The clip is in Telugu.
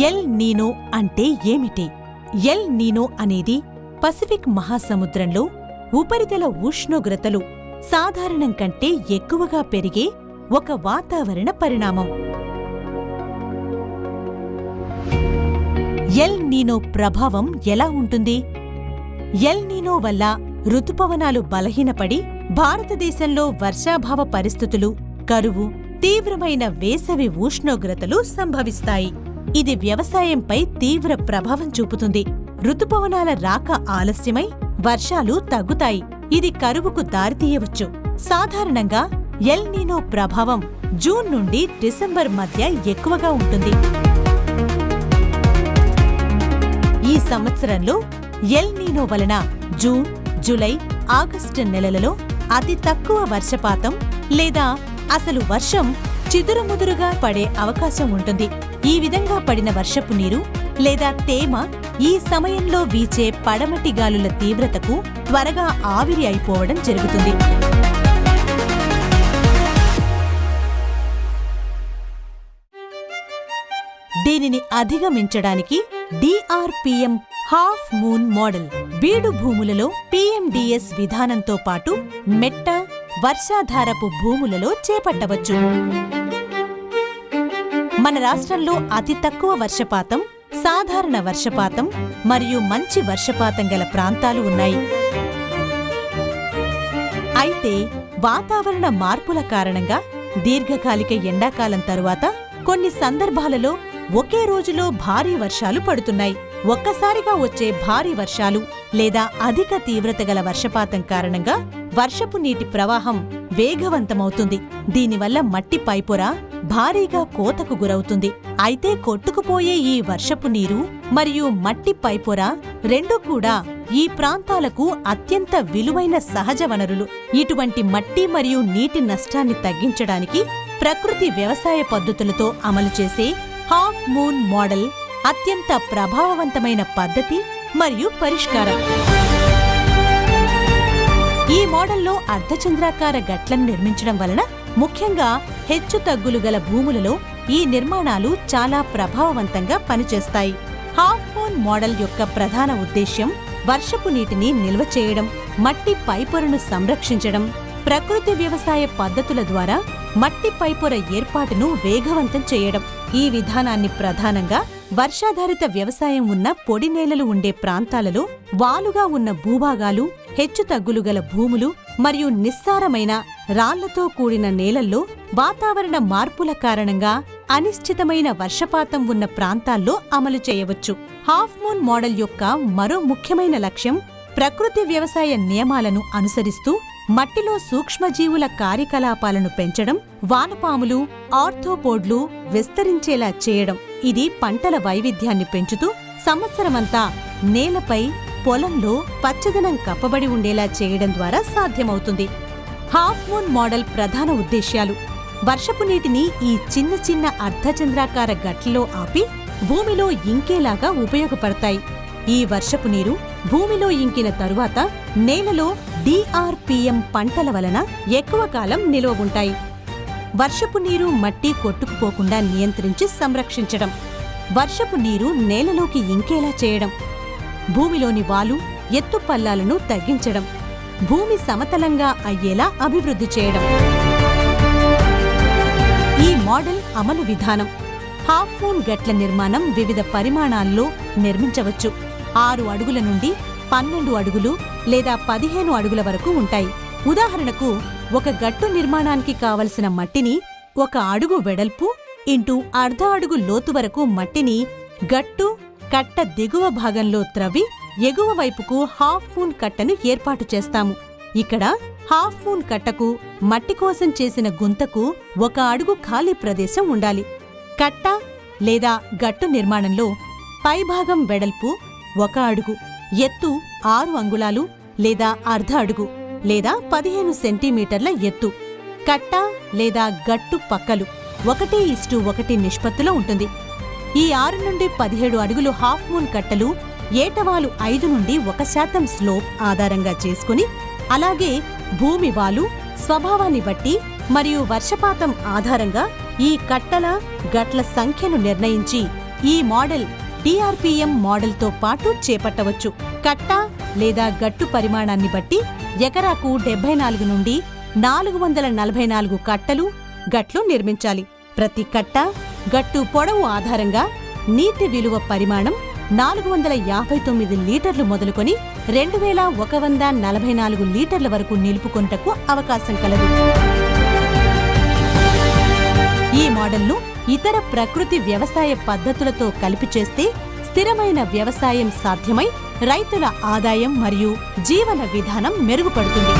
ఎల్ నీనో అంటే ఏమిటి? ఎల్ నీనో అనేది పసిఫిక్ మహాసముద్రంలో ఉపరితల ఉష్ణోగ్రతలు సాధారణం కంటే ఎక్కువగా పెరిగే ఒక వాతావరణ పరిణామం. ఎల్ నీనో ప్రభావం ఎలా ఉంటుంది? ఎల్ నీనో వల్ల ఋతుపవనాలు బలహీనపడి భారతదేశంలో వర్షాభావ పరిస్థితులు, కరువు, తీవ్రమైన వేసవి ఉష్ణోగ్రతలు సంభవిస్తాయి. ఇది వ్యవసాయంపై తీవ్ర ప్రభావం చూపుతుంది. ఋతుపవనాల రాక ఆలస్యమై వర్షాలు తగ్గుతాయి. ఇది కరువుకు దారితీయవచ్చు. సాధారణంగా ఎల్ నీనో ప్రభావం జూన్ నుండి డిసెంబర్ మధ్య ఎక్కువగా ఉంటుంది. ఈ సంవత్సరంలో ఎల్ నీనో వలన జూన్, జూలై, ఆగస్టు నెలలలో అతి తక్కువ వర్షపాతం లేదా అసలు వర్షం చిదురుముదురుగా పడే అవకాశం ఉంటుంది. ఈ విధంగా పడిన వర్షపు నీరు లేదా తేమ ఈ సమయంలో వీచే పడమటి గాలుల తీవ్రతకు త్వరగా ఆవిరి అయిపోవడం జరుగుతుంది. దీనిని అధిగమించడానికి DRPM హాఫ్ మూన్ మోడల్, బీడు భూములలో PMDS విధానంతో పాటు మెట్ట, వర్షాధారపు భూములలో చేపట్టవచ్చు. మన రాష్ట్రంలో అతి తక్కువ వర్షపాతం, సాధారణ వర్షపాతం మరియు మంచి వర్షపాతం గల ప్రాంతాలు ఉన్నాయి. అయితే వాతావరణ మార్పుల కారణంగా దీర్ఘకాలిక ఎండాకాలం తరువాత కొన్ని సందర్భాలలో ఒకే రోజులో భారీ వర్షాలు పడుతున్నాయి. ఒక్కసారిగా వచ్చే భారీ వర్షాలు లేదా అధిక తీవ్రత గల వర్షపాతం కారణంగా వర్షపు నీటి ప్రవాహం వేగవంతమవుతుంది. దీనివల్ల మట్టి పైపొర భారీగా కోతకు గురవుతుంది. అయితే కొట్టుకుపోయే ఈ వర్షపు నీరు మరియు మట్టి పైపొర రెండూ కూడా ఈ ప్రాంతాలకు అత్యంత విలువైన సహజ వనరులు. ఇటువంటి మట్టి మరియు నీటి నష్టాన్ని తగ్గించడానికి ప్రకృతి వ్యవసాయ పద్ధతులతో అమలు చేసే హాఫ్ మూన్ మోడల్ అత్యంత ప్రభావవంతమైన పద్ధతి మరియు పరిష్కారం. ఈ మోడల్లో అర్ధచంద్రాకార గట్లను నిర్మించడం వలన ముఖ్యంగా హెచ్చుతగ్గులు గల భూములలో ఈ నిర్మాణాలు చాలా ప్రభావవంతంగా పనిచేస్తాయి. హాఫ్ మూన్ మోడల్ యొక్క ప్రధాన ఉద్దేశ్యం వర్షపు నీటిని నిల్వ చేయడం, మట్టి పైపొరను సంరక్షించడం, ప్రకృతి వ్యవసాయ పద్ధతుల ద్వారా మట్టి పైపొర ఏర్పాటును వేగవంతం చేయడం. ఈ విధానాన్ని ప్రధానంగా వర్షాధారిత వ్యవసాయం ఉన్న పొడి నేలలు ఉండే ప్రాంతాలలో, వాలుగా ఉన్న భూభాగాలు, హెచ్చుతగ్గులు గల భూములు మరియు నిస్సారమైన రాళ్లతో కూడిన నేలల్లో వాతావరణ మార్పుల కారణంగా అనిశ్చితమైన వర్షపాతం ఉన్న ప్రాంతాల్లో అమలు చేయవచ్చు. హాఫ్ మూన్ మోడల్ యొక్క మరో ముఖ్యమైన లక్ష్యం ప్రకృతి వ్యవసాయ నియమాలను అనుసరిస్తూ మట్టిలో సూక్ష్మజీవుల కార్యకలాపాలను పెంచడం, వానపాములు, ఆర్థోపోడ్లు విస్తరించేలా చేయడం. ఇది పంటల వైవిధ్యాన్ని పెంచుతూ సంవత్సరమంతా నేలపై, పొలంలో పచ్చదనం కప్పబడి ఉండేలా చేయడం ద్వారా సాధ్యమవుతుంది. హాఫ్ మూన్ మోడల్ ప్రధాన ఉద్దేశ్యాలు: వర్షపు నీటిని ఈ చిన్న చిన్న అర్ధచంద్రాకార గట్లలో ఆపి భూమిలో ఇంకేలాగా ఉపయోగపడతాయి. ఈ వర్షపు నీరు భూమిలో ఇంకిన తరువాత నేలలో DRPM పంటల వలన ఎక్కువ కాలం నిల్వ ఉంటాయి. వర్షపు నీరు మట్టి కొట్టుకుపోకుండా నియంత్రించి సంరక్షించడం, వర్షపు నీరు నేలలోకి ఇంకేలా చేయడం, భూమిలోని వాలు, ఎత్తుపల్లాలను తగ్గించడం, భూమి సమతలంగా అయ్యేలా అభివృద్ధి చేయడం. ఈ మోడల్ అమలు విధానం: హాఫ్ మూన్ గట్ల నిర్మాణం వివిధ పరిమాణాల్లో నిర్మించవచ్చు. 6 అడుగుల నుండి 12 అడుగులు లేదా 15 అడుగుల వరకు ఉంటాయి. ఉదాహరణకు, ఒక గట్టు నిర్మాణానికి కావలసిన మట్టిని 1 అడుగు వెడల్పు ఇంటూ అర్ధ అడుగు లోతు వరకు మట్టిని గట్టు, కట్ట దిగువ భాగంలో త్రవ్వి ఎగువ వైపుకు హాఫ్ మూన్ కట్టను ఏర్పాటు చేస్తాము. ఇక్కడ హాఫ్ మూన్ కట్టకు మట్టి కోసం చేసిన గుంతకు 1 అడుగు ఖాళీ ప్రదేశం ఉండాలి. కట్ట లేదా గట్టు నిర్మాణంలో పైభాగం వెడల్పు 1 అడుగు, ఎత్తు 6 అంగుళాలు లేదా అర్ధ అడుగు లేదా 15 సెంటీమీటర్ల ఎత్తు. కట్ట లేదా గట్టు పక్కలు 1:1 నిష్పత్తిలో ఉంటుంది. ఈ 6 నుండి 17 అడుగులు హాఫ్ మూన్ కట్టలు ఏటవాలు 5 నుండి 1% స్లోప్ ఆధారంగా చేసుకుని, అలాగే భూమి వాలు స్వభావాన్ని బట్టి మరియు వర్షపాతం ఆధారంగా ఈ కట్టల, గట్ల సంఖ్యను నిర్ణయించి ఈ మోడల్ డిఆర్పిఎం మోడల్తో పాటు చేపట్టవచ్చు. కట్ట లేదా గట్టు పరిమాణాన్ని బట్టి ఎకరాకు 74 నుండి 444 కట్టలు, గట్లు నిర్మించాలి. ప్రతి కట్ట, గట్టు పొడవు ఆధారంగా నీటి విలువ పరిమాణం 459 లీటర్లు మొదలుకొని 2144 లీటర్ల వరకు నిలుపుకొనుటకు అవకాశం కలదు. ఈ మోడల్ను ఇతర ప్రకృతి వ్యవసాయ పద్ధతులతో కలిపి చేస్తే స్థిరమైన వ్యవసాయం సాధ్యమై రైతుల ఆదాయం మరియు జీవన విధానం మెరుగుపడుతుంది.